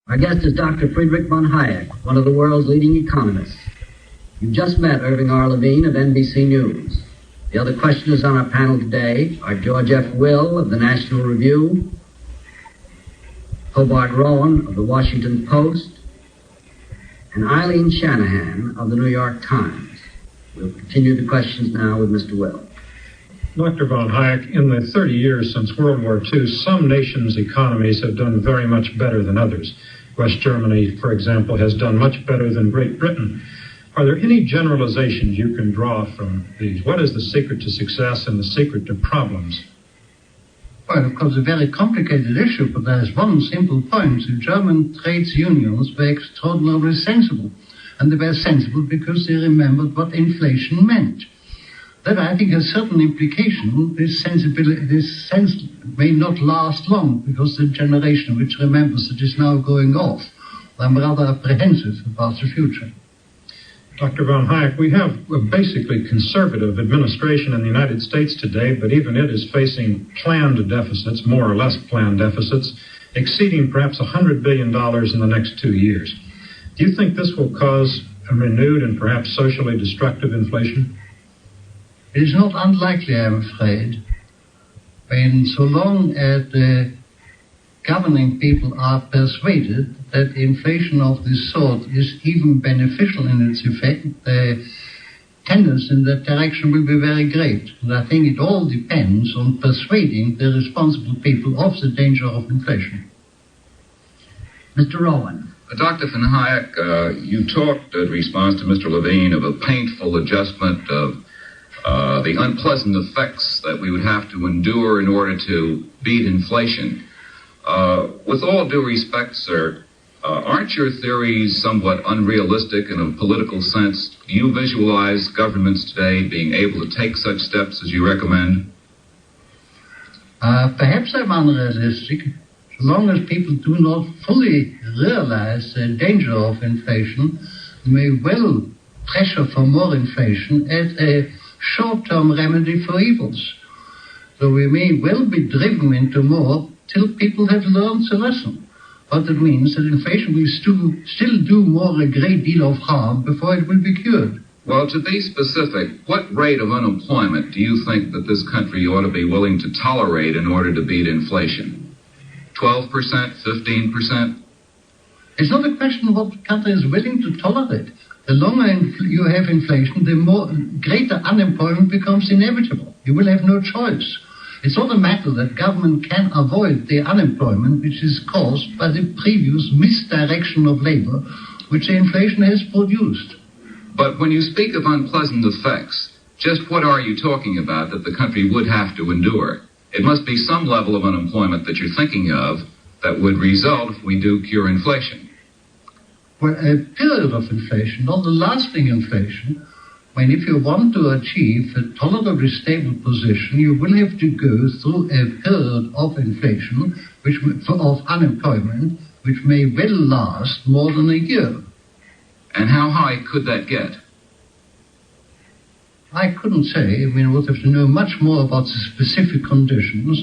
Our guest is Dr. Friedrich von Hayek, one of the world's leading economists. You've just met Irving R. Levine of NBC News. The other questioners on our panel today are George F. Will of the National Review, Hobart Rowan of the Washington Post, and Eileen Shanahan of the New York Times. We'll continue the questions now with Mr. Will. Dr. von Hayek, in the 30 years since World War II, some nations' economies have done very much better than others. West Germany, for example, has done much better than Great Britain. Are there any generalizations you can draw from these? What is the secret to success and the secret to problems? Well, of course, a very complicated issue, but there is one simple point. The German trade unions were extraordinarily sensible. And they were sensible because they remembered what inflation meant. That, I think, has certain implication. This sense may not last long because the generation which remembers it is now going off. I'm rather apprehensive about the future. Dr. von Hayek, we have a basically conservative administration in the United States today, but even it is facing planned deficits, more or less planned deficits, exceeding perhaps $100 billion in the next 2 years. Do you think this will cause a renewed and perhaps socially destructive inflation? It is not unlikely, I'm afraid. When so long as the governing people are persuaded that inflation of this sort is even beneficial in its effect, the tendency in that direction will be very great. And I think it all depends on persuading the responsible people of the danger of inflation. Mr. Rowan. Dr. von Hayek, you talked in response to Mr. Levine of a painful adjustment of the unpleasant effects that we would have to endure in order to beat inflation. With all due respect, sir, aren't your theories somewhat unrealistic in a political sense? Do you visualize governments today being able to take such steps as you recommend? Perhaps I'm unrealistic. So long as people do not fully realize the danger of inflation, they may well pressure for more inflation as a short-term remedy for evils. So we may well be driven into more till people have learned the lesson. But it means that inflation will still do a great deal of harm before it will be cured. Well, to be specific, what rate of unemployment do you think that this country ought to be willing to tolerate in order to beat inflation? 12%, 15%? It's not a question of what the country is willing to tolerate. The longer you have inflation, the more greater unemployment becomes inevitable. You will have no choice. It's not a matter that government can avoid the unemployment which is caused by the previous misdirection of labor which the inflation has produced. But when you speak of unpleasant effects, just what are you talking about that the country would have to endure? It must be some level of unemployment that you're thinking of that would result if we do cure inflation. Well, a period of inflation, not a lasting inflation, when if you want to achieve a tolerably stable position, you will have to go through a period of inflation, of unemployment, which may well last more than a year. And how high could that get? I couldn't say. I mean, I would have to know much more about the specific conditions,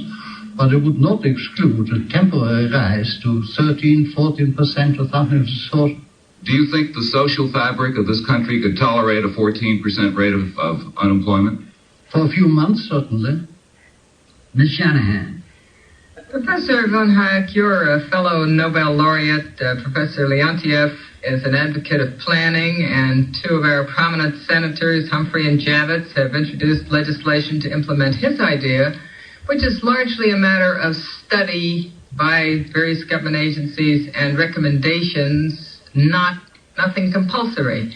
but it would not exclude a temporary rise to 13, 14% or something of the sort. Do you think the social fabric of this country could tolerate a 14% rate of unemployment? For a few months, certainly. Ms. Shanahan. Professor von Hayek, you're a fellow Nobel laureate. Professor Leontiev is an advocate of planning, and two of our prominent senators, Humphrey and Javits, have introduced legislation to implement his idea, which is largely a matter of study by various government agencies and recommendations, nothing compulsory.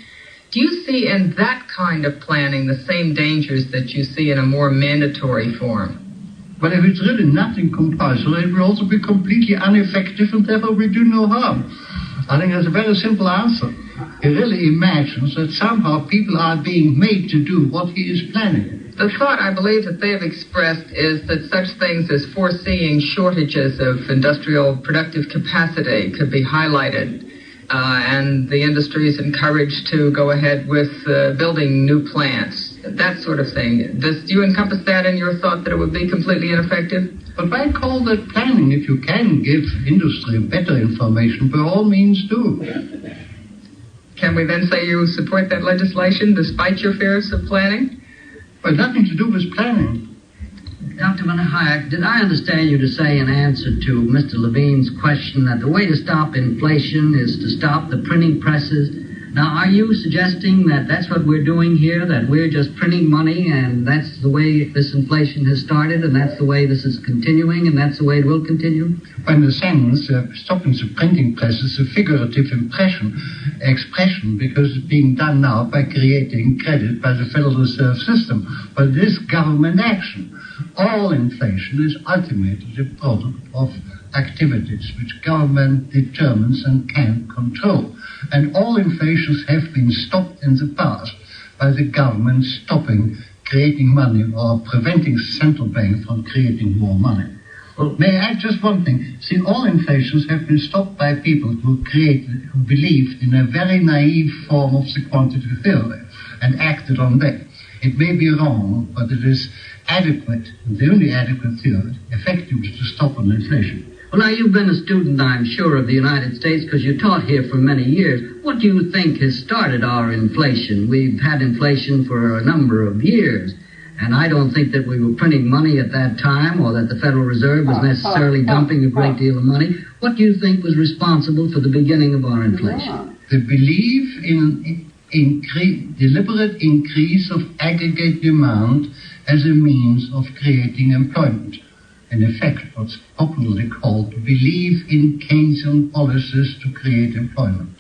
Do you see in that kind of planning the same dangers that you see in a more mandatory form? But if it's really nothing compulsory, it will also be completely ineffective and therefore will do no harm. I think that's a very simple answer. He really imagines that somehow people are being made to do what he is planning. The thought, I believe, that they have expressed is that such things as foreseeing shortages of industrial productive capacity could be highlighted, and the industry is encouraged to go ahead with building new plants, that sort of thing. Do you encompass that in your thought that it would be completely ineffective? But why call that planning? If you can give industry better information, by all means do. Can we then say you support that legislation despite your fears of planning? Well, nothing to do with planning. Dr. von Hayek, did I understand you to say in answer to Mr. Levine's question that the way to stop inflation is to stop the printing presses? Now, are you suggesting that that's what we're doing here, that we're just printing money and that's the way this inflation has started and that's the way this is continuing and that's the way it will continue? In a sense, stopping the printing press is a figurative expression because it's being done now by creating credit by the Federal Reserve System. But it is government action. All inflation is ultimately the product of activities which government determines and can control. And all inflations have been stopped in the past by the government stopping creating money or preventing the central bank from creating more money. Well, may I add just one thing? See, all inflations have been stopped by people who believed in a very naive form of the quantitative theory and acted on that. It may be wrong, but it is adequate, the only adequate theory, effective to stop an inflation. Well, now, you've been a student, I'm sure, of the United States because you taught here for many years. What do you think has started our inflation? We've had inflation for a number of years, and I don't think that we were printing money at that time or that the Federal Reserve was necessarily dumping a great deal of money. What do you think was responsible for the beginning of our inflation? The belief in deliberate increase of aggregate demand as a means of creating employment. In effect, what's popularly called belief in Keynesian policies to create employment.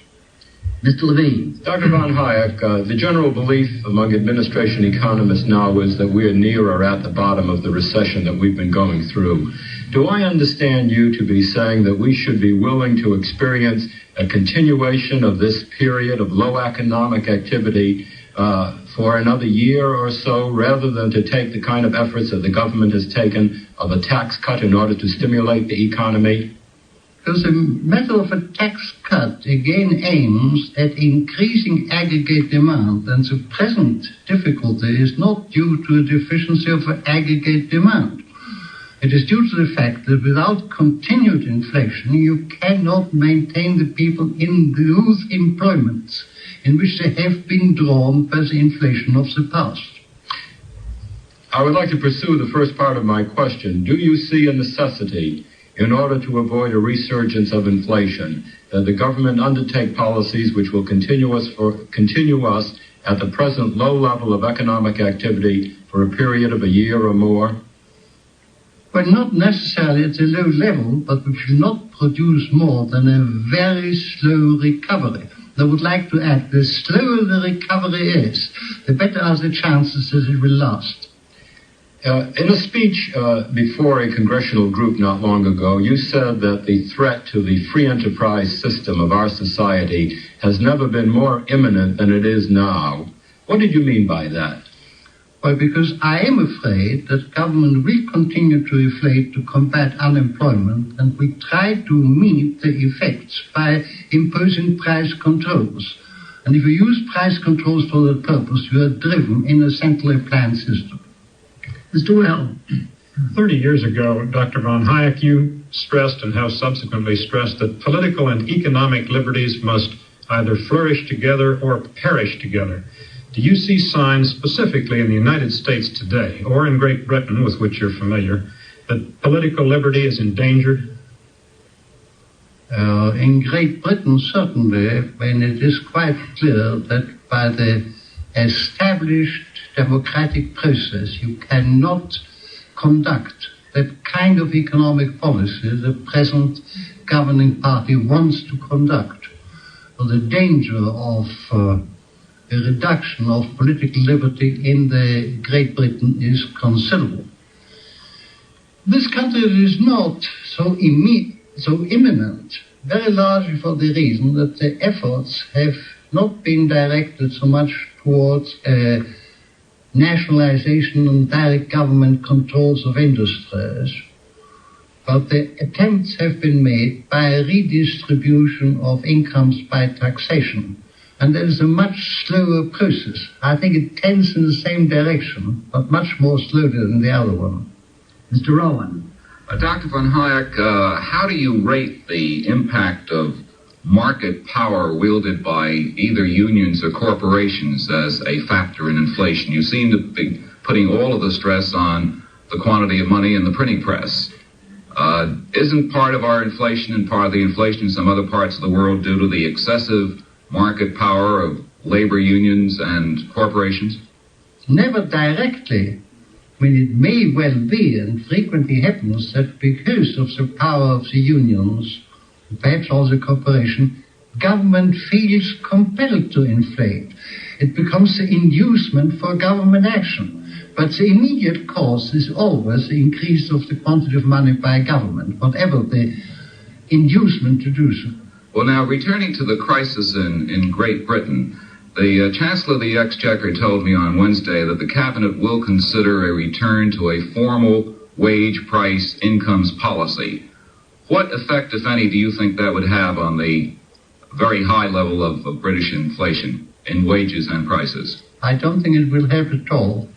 Mr. Levine. Dr. von Hayek, the general belief among administration economists now is that we are near or at the bottom of the recession that we've been going through. Do I understand you to be saying that we should be willing to experience a continuation of this period of low economic activity for another year or so, rather than to take the kind of efforts that the government has taken of a tax cut in order to stimulate the economy? Because the matter of a tax cut again aims at increasing aggregate demand, and the present difficulty is not due to a deficiency of aggregate demand. It is due to the fact that without continued inflation, you cannot maintain the people in those employments in which they have been drawn by the inflation of the past. I would like to pursue the first part of my question. Do you see a necessity, in order to avoid a resurgence of inflation, that the government undertake policies which will continue us at the present low level of economic activity for a period of a year or more? Well, not necessarily at a low level, but we should not produce more than a very slow recovery. I would like to add, the slower the recovery is, the better are the chances that it will last. In a speech before a congressional group not long ago, you said that the threat to the free enterprise system of our society has never been more imminent than it is now. What did you mean by that? Well, because I am afraid that government will continue to inflate to combat unemployment, and we try to meet the effects by imposing price controls. And if you use price controls for that purpose, you are driven in a centrally planned system. Mr. Well. 30 years ago, Dr. von Hayek, you stressed and have subsequently stressed that political and economic liberties must either flourish together or perish together. Do you see signs specifically in the United States today, or in Great Britain, with which you're familiar, that political liberty is endangered? In Great Britain, certainly, when it is quite clear that by the established democratic process you cannot conduct that kind of economic policy the present governing party wants to conduct. So the danger of a reduction of political liberty in the Great Britain is considerable. This country is not so imminent, very largely for the reason that the efforts have not been directed so much towards nationalization and direct government controls of industries, but the attempts have been made by a redistribution of incomes by taxation. And that is a much slower process. I think it tends in the same direction, but much more slowly than the other one. Mr. Rowan, Dr. von Hayek, how do you rate the impact of market power wielded by either unions or corporations as a factor in inflation? You seem to be putting all of the stress on the quantity of money in the printing press. Isn't part of our inflation and part of the inflation in some other parts of the world due to the excessive market power of labor unions and corporations? Never directly. I mean, it may well be, and frequently happens, that because of the power of the unions, perhaps also corporation, government feels compelled to inflate. It becomes the inducement for government action. But the immediate cause is always the increase of the quantity of money by government, whatever the inducement to do so. Well, now, returning to the crisis in Great Britain, the Chancellor of the Exchequer told me on Wednesday that the Cabinet will consider a return to a formal wage price incomes policy. What effect, if any, do you think that would have on the very high level of British inflation in wages and prices? I don't think it will help at all.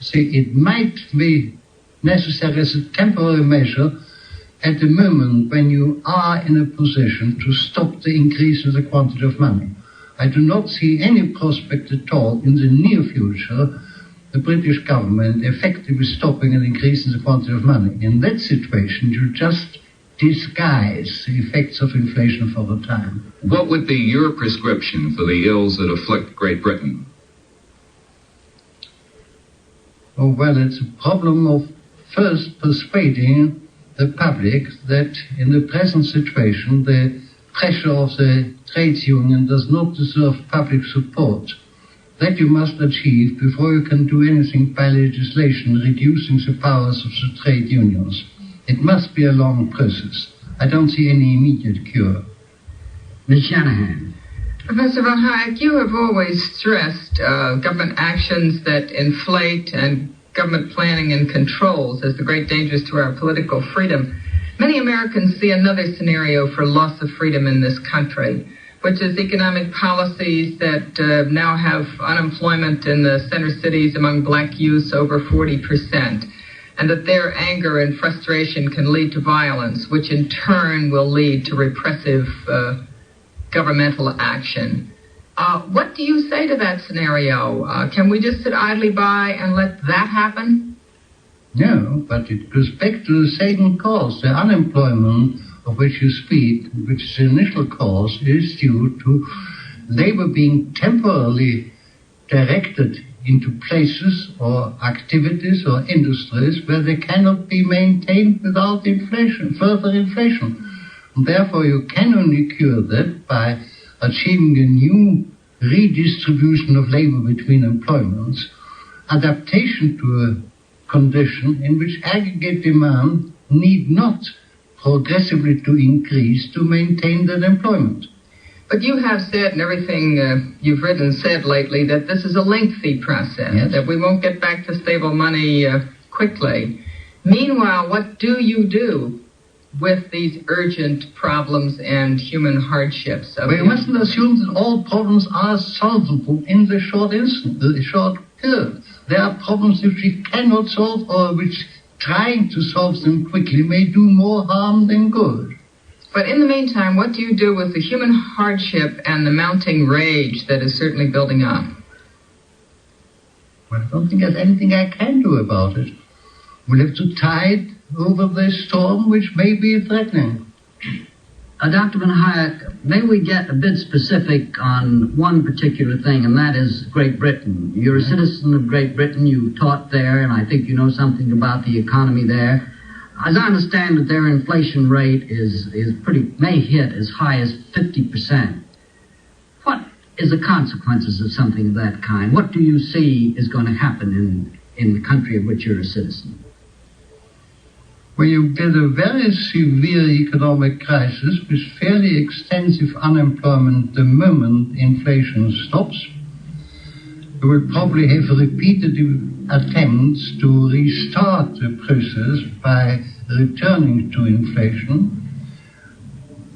See, it might be necessary as a temporary measure at the moment when you are in a position to stop the increase in the quantity of money. I do not see any prospect at all in the near future the British government effectively stopping an increase in the quantity of money. In that situation, you just disguise the effects of inflation for a time. What would be your prescription for the ills that afflict Great Britain? Oh, well, it's a problem of first persuading the public that in the present situation the pressure of the trades union does not deserve public support. That you must achieve before you can do anything by legislation reducing the powers of the trade unions. It must be a long process. I don't see any immediate cure. Ms. Shanahan. Professor von Hayek, you have always stressed government actions that inflate and government planning and controls as the great dangers to our political freedom. Many Americans see another scenario for loss of freedom in this country, which is economic policies that now have unemployment in the center cities among black youth over 40%, and that their anger and frustration can lead to violence, which in turn will lead to repressive governmental action. What do you say to that scenario? Can we just sit idly by and let that happen? No, but it goes back to the same cause. The unemployment of which you speak, which is the initial cause, is due to labor being temporarily directed into places or activities or industries where they cannot be maintained without inflation, further inflation. And therefore, you can only cure that by achieving a new redistribution of labor between employments, adaptation to a condition in which aggregate demand need not progressively to increase to maintain that employment. But you have said, and everything you've written and said lately, that this is a lengthy process, yes, that we won't get back to stable money quickly. Meanwhile, what do you do with these urgent problems and human hardships? We mustn't assume that all problems are solvable in the short instant, the short period. There are problems which we cannot solve, or which trying to solve them quickly may do more harm than good. But in the meantime, what do you do with the human hardship and the mounting rage that is certainly building up? Well, I don't think there's anything I can do about it. We'll have to tide over the storm which may be threatening. Dr. von Hayek, may we get a bit specific on one particular thing, and that is Great Britain. You're a citizen of Great Britain. You taught there, and I think you know something about the economy there. As I understand it, their inflation rate may hit as high as 50%. What is the consequences of something of that kind? What do you see is going to happen in the country of which you're a citizen? Well, you get a very severe economic crisis with fairly extensive unemployment the moment inflation stops. You will probably have repeated attempts to restart the process by returning to inflation.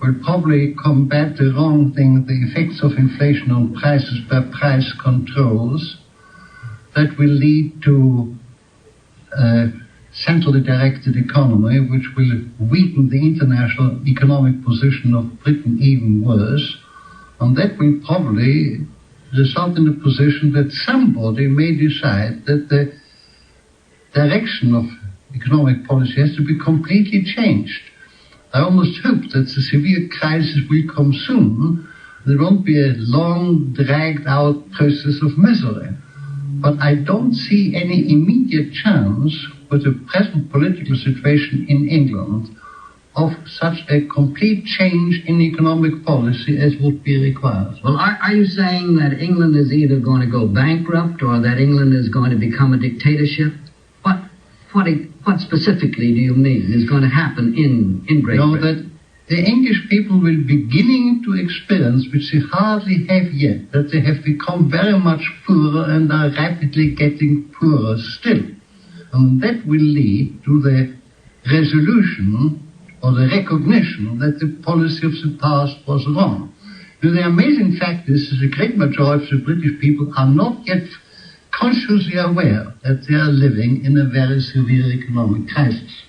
We'll probably combat the wrong thing, the effects of inflation on prices by price controls. That will lead to centrally directed economy, which will weaken the international economic position of Britain even worse. And that will probably result in a position that somebody may decide that the direction of economic policy has to be completely changed. I almost hope that the severe crisis will come soon. There won't be a long, dragged-out process of misery. But I don't see any immediate chance with the present political situation in England of such a complete change in economic policy as would be required. Well, are you saying that England is either going to go bankrupt or that England is going to become a dictatorship? What specifically do you mean is going to happen in Great Britain? That the English people will beginning to experience, which they hardly have yet, that they have become very much poorer and are rapidly getting poorer still. And that will lead to the resolution or the recognition that the policy of the past was wrong. Now, the amazing fact is that the great majority of the British people are not yet consciously aware that they are living in a very severe economic crisis.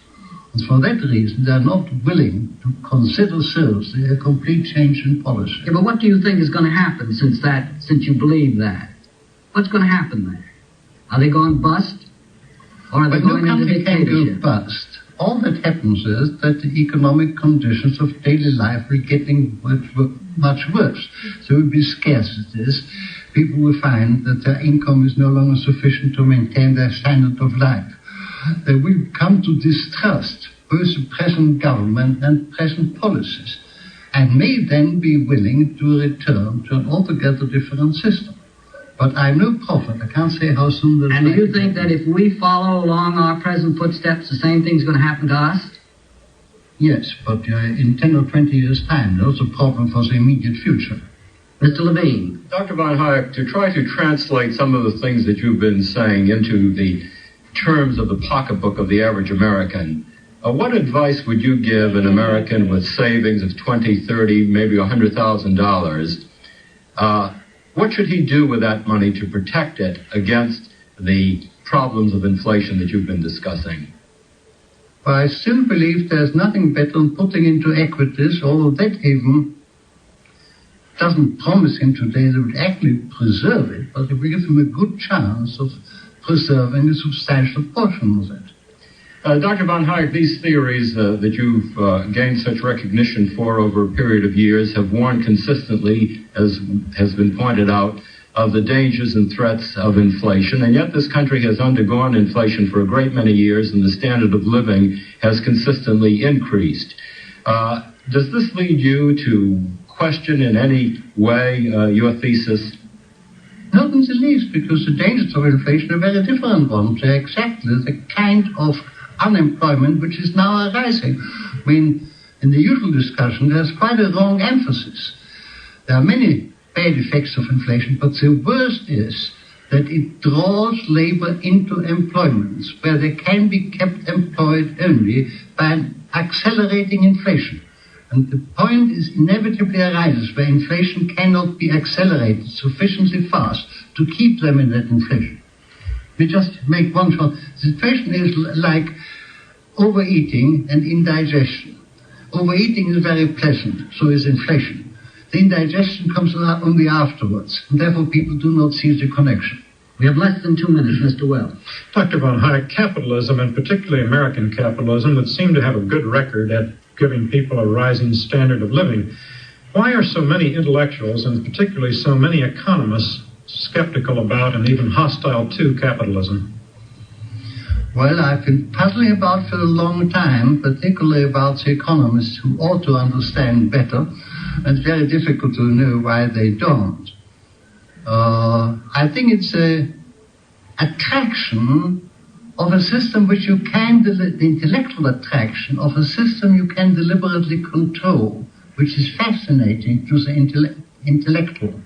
And for that reason, they are not willing to consider seriously a complete change in policy. Yeah, but what do you think is going to happen since you believe that? What's going to happen there? Are they going bust? Or are they going into dictatorship? Bust. All that happens is that the economic conditions of daily life are getting much worse. There will be scarcities. People will find that their income is no longer sufficient to maintain their standard of life. They will come to distrust both the present government and present policies, and may then be willing to return to an altogether different system. But I'm no prophet. I can't say how soon that. And do you think that if we follow along our present footsteps, the same thing's going to happen to us? Yes, but in 10 or 20 years' time, there's a problem for the immediate future. Mr. Levine. Dr. von Hayek, to try to translate some of the things that you've been saying into the terms of the pocketbook of the average American, what advice would you give an American with savings of $20, $30, maybe $100,000? What should he do with that money to protect it against the problems of inflation that you've been discussing? Well, I still believe there's nothing better than putting into equities, although that even doesn't promise him today that it would actually preserve it, but it will give him a good chance of preserving a substantial portion of it. Dr. von Hayek, these theories that you've gained such recognition for over a period of years have warned consistently, as has been pointed out, of the dangers and threats of inflation, and yet this country has undergone inflation for a great many years, and the standard of living has consistently increased. Does this lead you to question in any way your thesis? Not in the least, because the dangers of inflation are very different ones. They're exactly the kind of unemployment which is now arising. I mean, in the usual discussion, there's quite a wrong emphasis. There are many bad effects of inflation, but the worst is that it draws labor into employments where they can be kept employed only by accelerating inflation. And the point is inevitably arises where inflation cannot be accelerated sufficiently fast to keep them in that inflation. We just make one shot. The situation is like overeating and indigestion. Overeating is very pleasant, so is inflation. The indigestion comes only afterwards, and therefore people do not see the connection. We have less than 2 minutes, Mr. Well. Dr. von Hayek, capitalism, and particularly American capitalism, would seem to have a good record at giving people a rising standard of living. Why are so many intellectuals, and particularly so many economists, skeptical about and even hostile to capitalism? Well, I've been puzzling about for a long time, particularly about the economists who ought to understand better, and it's very difficult to know why they don't. I think it's an attraction of a system which you can, the intellectual attraction of a system you can deliberately control, which is fascinating to the intellectual.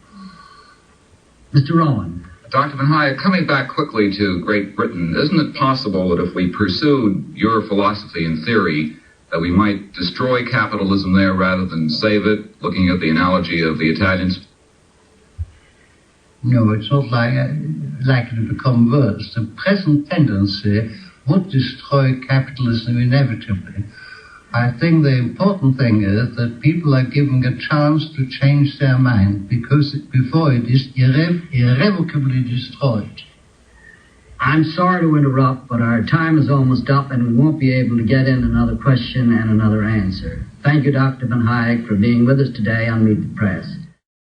Mr. Rowan. Dr. von Hayek, coming back quickly to Great Britain, isn't it possible that if we pursued your philosophy and theory, that we might destroy capitalism there rather than save it, looking at the analogy of the Italians? No, it's not likely to become worse. The present tendency would destroy capitalism inevitably. I think the important thing is that people are given a chance to change their mind before it is irrevocably destroyed. I'm sorry to interrupt, but our time is almost up and we won't be able to get in another question and another answer. Thank you, Dr. von Hayek, for being with us today on Meet the Press.